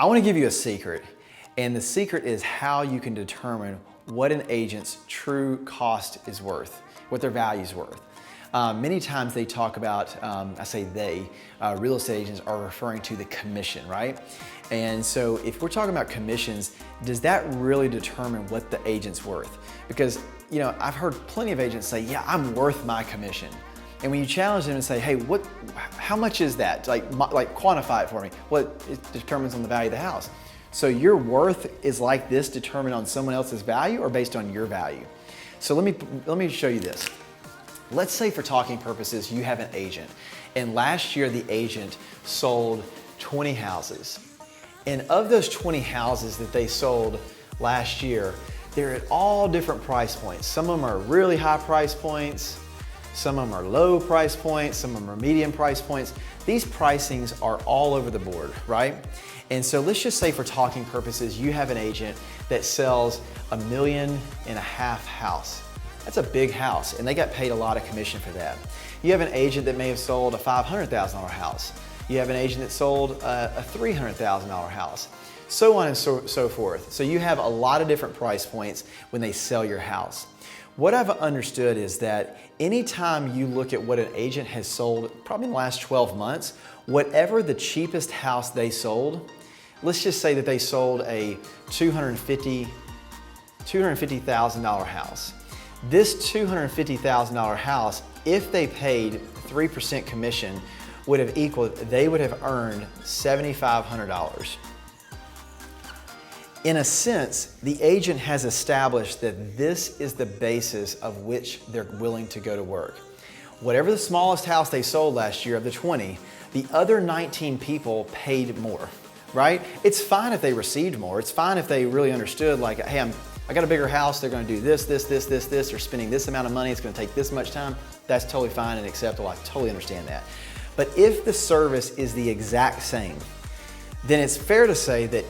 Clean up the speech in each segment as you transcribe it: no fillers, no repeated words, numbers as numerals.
I want to give you a secret, and the secret is how you can determine what an agent's true cost is worth, what their value is worth. Many times they talk about, real estate agents are referring to the commission, right? And so if we're talking about commissions, does that really determine what the agent's worth? Because, you know, I've heard plenty of agents say, yeah, I'm worth my commission. And when you challenge them and say, hey, how much is that? Like quantify it for me. Well, it determines on the value of the house. So your worth is like this determined on someone else's value or based on your value? So let me show you this. Let's say for talking purposes, you have an agent, and last year the agent sold 20 houses. And of those 20 houses that they sold last year, they're at all different price points. Some of them are really high price points, some of them are low price points, some of them are medium price points. These pricings are all over the board, right? And so let's just say for talking purposes, you have an agent that sells $1.5 million house. That's a big house, and they got paid a lot of commission for that. You have an agent that may have sold a $500,000 house. You have an agent that sold a $300,000 house, so on and so forth. So you have a lot of different price points when they sell your house. What I've understood is that anytime you look at what an agent has sold, probably in the last 12 months, whatever the cheapest house they sold, let's just say that they sold a $250,000 house. This $250,000 house, if they paid 3% commission, they would have earned $7,500. In a sense, the agent has established that this is the basis of which they're willing to go to work. Whatever the smallest house they sold last year of the 20, the other 19 people paid more, right? It's fine if they received more. It's fine if they really understood, like, hey, I got a bigger house, they're gonna do this, they're spending this amount of money, it's gonna take this much time. That's totally fine and acceptable, I totally understand that. But if the service is the exact same, then it's fair to say that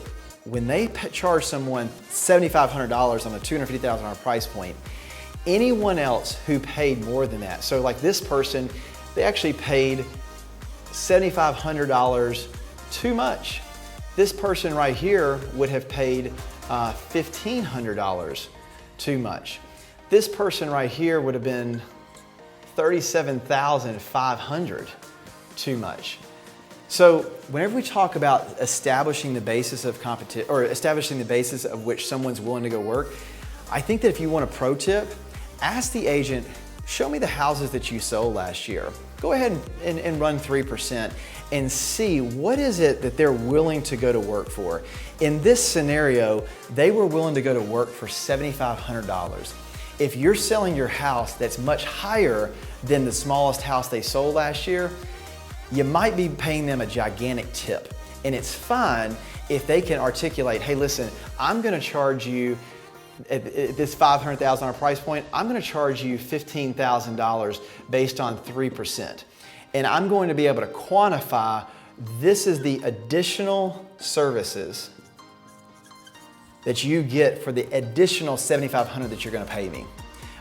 when they charge someone $7,500 on a $250,000 price point, anyone else who paid more than that, so like this person, they actually paid $7,500 too much. This person right here would have paid $1,500 too much. This person right here would have been $37,500 too much. So whenever we talk about establishing the basis of competition, or establishing the basis of which someone's willing to go work, I think that if you want a pro tip, ask the agent, show me the houses that you sold last year. Go ahead and run 3% and see what is it that they're willing to go to work for. In this scenario, they were willing to go to work for $7,500. If you're selling your house that's much higher than the smallest house they sold last year, you might be paying them a gigantic tip. And it's fine if they can articulate, hey, listen, I'm gonna charge you at this $500,000 price point, I'm gonna charge you $15,000 based on 3%. And I'm going to be able to quantify, this is the additional services that you get for the additional $7,500 that you're gonna pay me.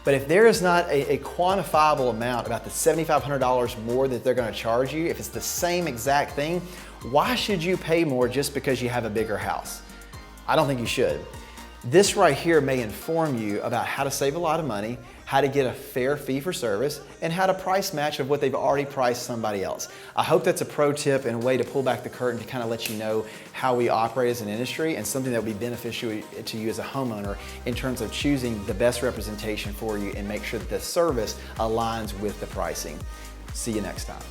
But if there is not a quantifiable amount, about the $7,500 more that they're gonna charge you, if it's the same exact thing, why should you pay more just because you have a bigger house? I don't think you should. This right here may inform you about how to save a lot of money, how to get a fair fee for service, and how to price match of what they've already priced somebody else. I hope that's a pro tip and a way to pull back the curtain to kind of let you know how we operate as an industry, and something that will be beneficial to you as a homeowner in terms of choosing the best representation for you and make sure that the service aligns with the pricing. See you next time.